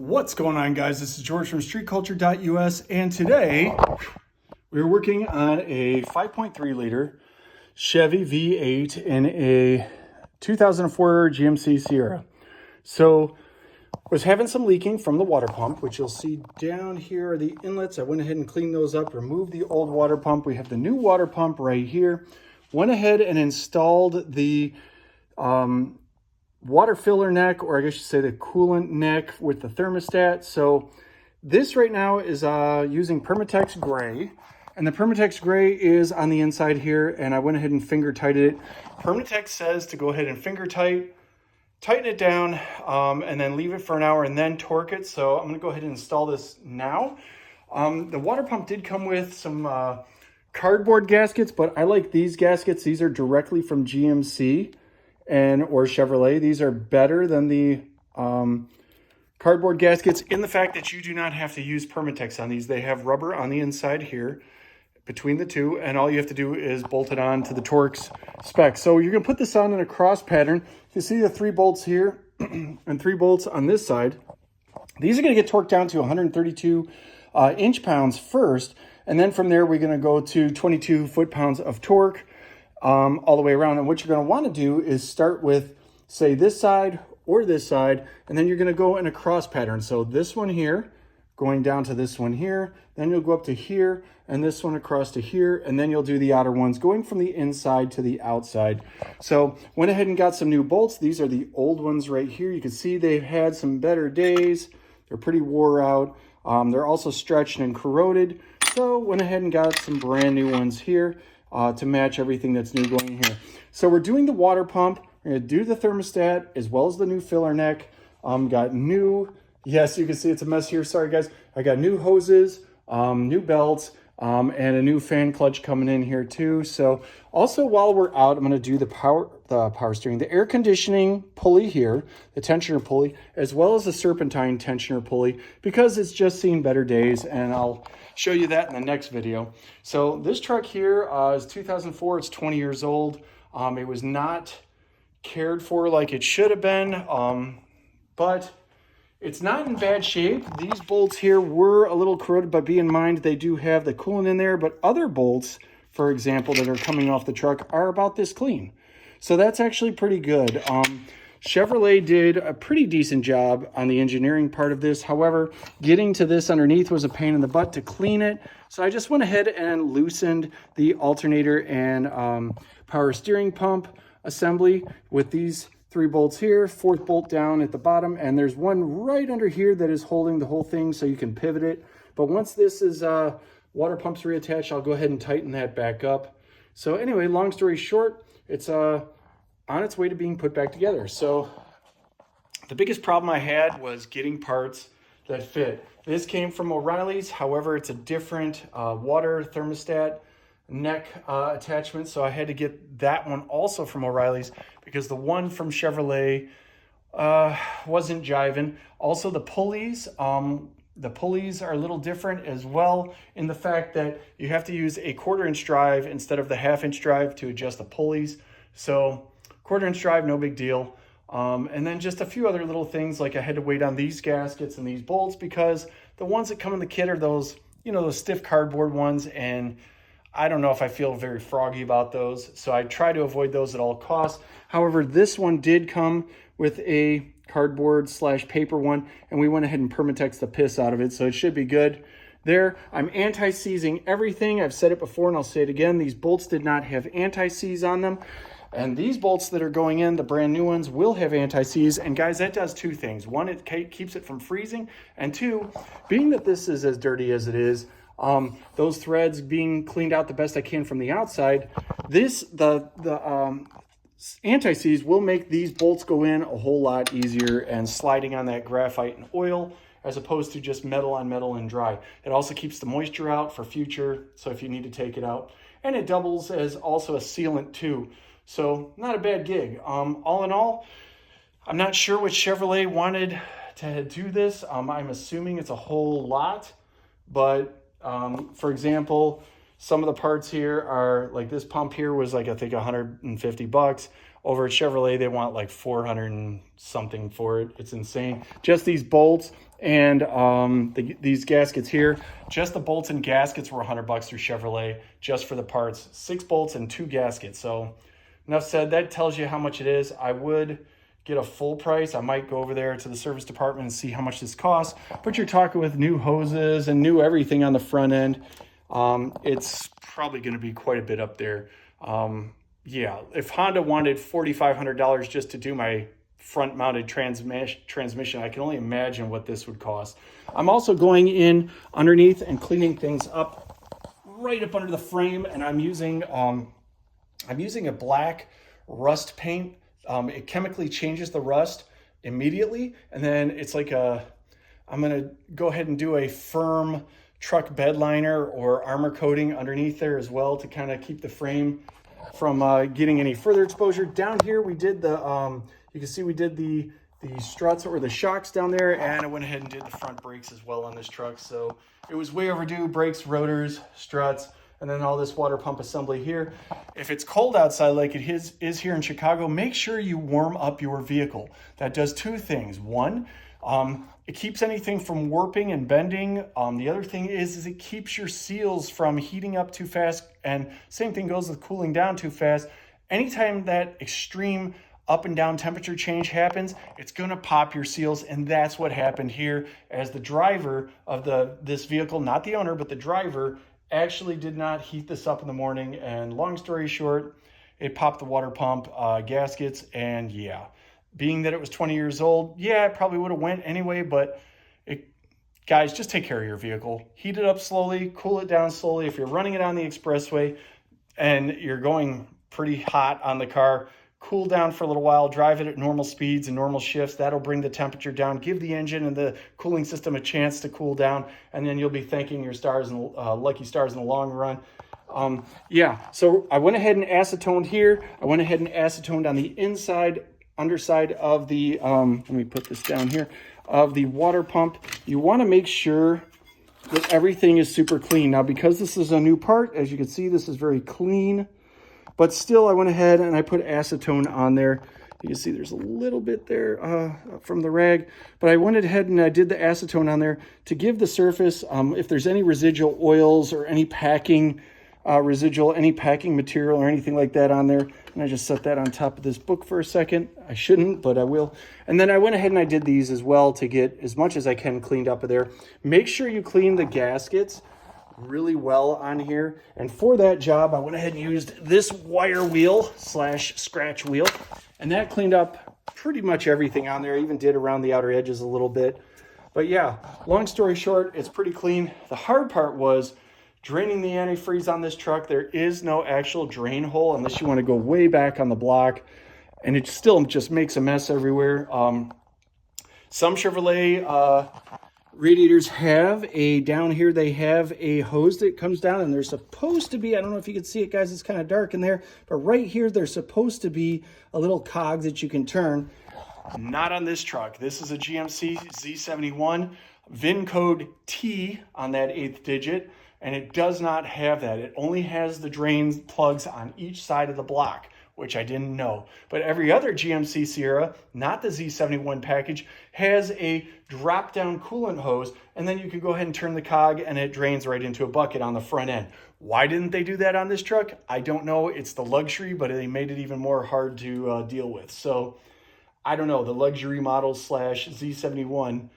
What's going on, guys? This is George from StreetCulture.US, and today we're working on a 5.3 liter Chevy V8 in a 2004 GMC Sierra. So was having some leaking from the water pump, which you'll see down here are the inlets. I went ahead and cleaned those up, removed the old water pump. We have the new water pump right here. Went ahead and installed the water filler neck, or I guess you say the coolant neck with the thermostat. So this right now is using Permatex Gray, and the Permatex Gray is on the inside here, and I went ahead and finger tightened it. Permatex says to go ahead and finger tighten it down, and then leave it for an hour and then torque it. So I'm gonna go ahead and install this now. The water pump did come with some cardboard gaskets, but I like these gaskets. These are directly from GMC or Chevrolet. These are better than the cardboard gaskets in the fact that you do not have to use Permatex on these. They have rubber on the inside here between the two, and all you have to do is bolt it on to the Torx spec. So you're gonna put this on in a cross pattern. You see the 3 bolts here and 3 bolts on this side. These are gonna get torqued down to 132 inch-pounds first, and then from there we're gonna go to 22 foot-pounds of torque all the way around. And what you're going to want to do is start with, say, this side or this side, and then you're going to go in a cross pattern. So this one here going down to this one here, then you'll go up to here, and this one across to here, and then you'll do the outer ones going from the inside to the outside. So went ahead and got some new bolts. These are the old ones right here. You can see they've had some better days. They're pretty wore out. They're also stretched and corroded. So went ahead and got some brand new ones here to match everything that's new going here. So we're doing the water pump. We're going to do the thermostat as well as the new filler neck. Got new, yes, you can see it's a mess here. Sorry, guys. I got new hoses, new belts, and a new fan clutch coming in here too. So also while we're out, I'm going to do the power steering, the air conditioning pulley here, the tensioner pulley, as well as the serpentine tensioner pulley, because it's just seen better days, and I'll show you that in the next video. So this truck here is 2004. It's 20 years old. It was not cared for like it should have been, but it's not in bad shape. These bolts here were a little corroded, but be in mind they do have the coolant in there, but other bolts, for example, that are coming off the truck are about this clean. So that's actually pretty good. Chevrolet did a pretty decent job on the engineering part of this. However, getting to this underneath was a pain in the butt to clean it. So I just went ahead and loosened the alternator and power steering pump assembly with these 3 bolts here, 4th bolt down at the bottom, and there's one right under here that is holding the whole thing so you can pivot it. But once this is water pumps reattached, I'll go ahead and tighten that back up. So anyway, long story short, it's on its way to being put back together. So the biggest problem I had was getting parts that fit. This came from O'Reilly's. However, it's a different water thermostat neck attachment. So I had to get that one also from O'Reilly's because the one from Chevrolet wasn't jiving. Also the pulleys are a little different as well in the fact that you have to use a 1/4-inch drive instead of the 1/2-inch drive to adjust the pulleys. So 1/4-inch drive, no big deal. And then just a few other little things, like I had to wait on these gaskets and these bolts because the ones that come in the kit are those, those stiff cardboard ones, and I don't know if I feel very froggy about those. So I try to avoid those at all costs. However, this one did come with a cardboard/paper one, and we went ahead and Permatex the piss out of it, so it should be good. There, I'm anti-seizing everything. I've said it before and I'll say it again. These bolts did not have anti-seize on them. And these bolts that are going in, the brand new ones, will have anti-seize. And guys, that does 2 things. 1, it keeps it from freezing. And 2, being that this is as dirty as it is, those threads being cleaned out the best I can from the outside, the anti-seize will make these bolts go in a whole lot easier and sliding on that graphite and oil as opposed to just metal on metal and dry. It also keeps the moisture out for future, so if you need to take it out. And it doubles as also a sealant too. So not a bad gig. All in all, I'm not sure what Chevrolet wanted to do this. I'm assuming it's a whole lot, but for example, some of the parts here are like this pump here was like, I think $150. Over at Chevrolet, they want like 400 and something for it. It's insane. Just these bolts And these gaskets here, just the bolts and gaskets were $100 through Chevrolet, just for the parts. 6 bolts and 2 gaskets. So enough said, that tells you how much it is. I would get a full price. I might go over there to the service department and see how much this costs. But you're talking with new hoses and new everything on the front end. It's probably going to be quite a bit up there. Yeah, if Honda wanted $4,500 just to do my front mounted transmission, I can only imagine what this would cost. I'm also going in underneath and cleaning things up right up under the frame, and I'm using a black rust paint. It chemically changes the rust immediately, and then it's like I'm gonna go ahead and do a firm truck bed liner or armor coating underneath there as well to kind of keep the frame from getting any further exposure. Down here we did the you can see we did the struts or the shocks down there, and I went ahead and did the front brakes as well on this truck. So it was way overdue. Brakes, rotors, struts, and then all this water pump assembly here. If it's cold outside like it is here in Chicago, make sure you warm up your vehicle. That does 2 things. One, it keeps anything from warping and bending. The other thing is it keeps your seals from heating up too fast, and same thing goes with cooling down too fast. Anytime that extreme up and down temperature change happens, it's going to pop your seals, and that's what happened here. As the driver of this vehicle, not the owner, but the driver, actually did not heat this up in the morning, and long story short, it popped the water pump gaskets. And yeah, being that it was 20 years old, yeah, it probably would have went anyway. But guys, just take care of your vehicle. Heat it up slowly, cool it down slowly. If you're running it on the expressway and you're going pretty hot on the car, cool down for a little while, drive it at normal speeds and normal shifts. That'll bring the temperature down, give the engine and the cooling system a chance to cool down, and then you'll be thanking your stars and lucky stars in the long run. Yeah, so I went ahead and acetoned here. I went ahead and acetoned on the underside of the, let me put this down here, of the water pump. You want to make sure that everything is super clean. Now, because this is a new part, as you can see, this is very clean. But still, I went ahead and I put acetone on there. You can see there's a little bit there from the rag. But I went ahead and I did the acetone on there to give the surface, if there's any residual oils or any packing any packing material or anything like that on there. And I just set that on top of this book for a second. I shouldn't, but I will. And then I went ahead and I did these as well to get as much as I can cleaned up of there. Make sure you clean the gaskets really well on here, and for that job I went ahead and used this wire wheel / scratch wheel, and that cleaned up pretty much everything on there. I even did around the outer edges a little bit. But yeah, long story short, it's pretty clean. The hard part was draining the antifreeze on this truck. There is no actual drain hole unless you want to go way back on the block, and it still just makes a mess everywhere. Some Chevrolet radiators have down here, they have a hose that comes down, and there's supposed to be, I don't know if you can see it, guys, it's kind of dark in there, but right here, there's supposed to be a little cog that you can turn. Not on this truck. This is a GMC Z71, VIN code T on that 8th digit, and it does not have that. It only has the drain plugs on each side of the block, which I didn't know. But every other GMC Sierra, not the Z71 package, has a drop-down coolant hose, and then you can go ahead and turn the cog, and it drains right into a bucket on the front end. Why didn't they do that on this truck? I don't know. It's the luxury, but they made it even more hard to deal with. So I don't know. The luxury model / Z71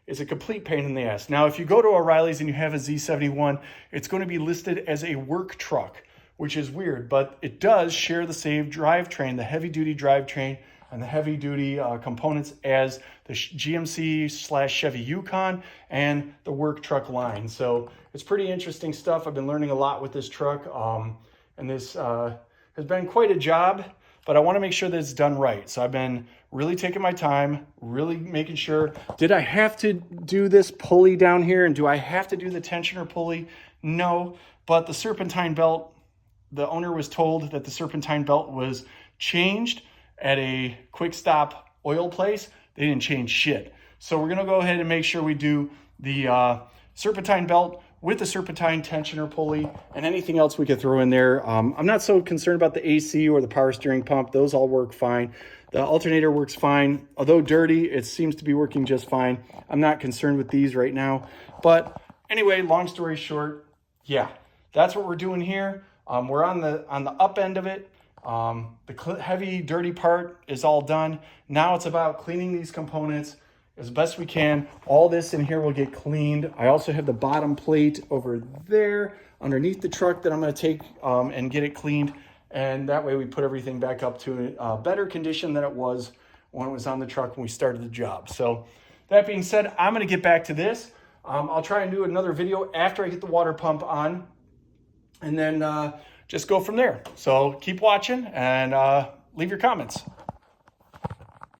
is a complete pain in the ass. Now, if you go to O'Reilly's and you have a Z71, it's going to be listed as a work truck, which is weird, but it does share the same drivetrain, the heavy-duty drivetrain and the heavy-duty components as the GMC / Chevy Yukon and the work truck line. So it's pretty interesting stuff. I've been learning a lot with this truck, and this has been quite a job, but I want to make sure that it's done right. So I've been really taking my time, really making sure, did I have to do this pulley down here, and do I have to do the tensioner pulley? No, but the serpentine belt, the owner was told that the serpentine belt was changed at a quick stop oil place. They didn't change shit. So we're gonna go ahead and make sure we do the serpentine belt with the serpentine tensioner pulley and anything else we could throw in there. I'm not so concerned about the AC or the power steering pump. Those all work fine. The alternator works fine. Although dirty, it seems to be working just fine. I'm not concerned with these right now. But anyway, long story short, yeah, that's what we're doing here. We're on the up end of it. The heavy, dirty part is all done. Now it's about cleaning these components as best we can. All this in here will get cleaned. I also have the bottom plate over there underneath the truck that I'm going to take and get it cleaned. And that way we put everything back up to a better condition than it was when it was on the truck when we started the job. So that being said, I'm going to get back to this. I'll try and do another video after I get the water pump on, and then just go from there. So keep watching and leave your comments.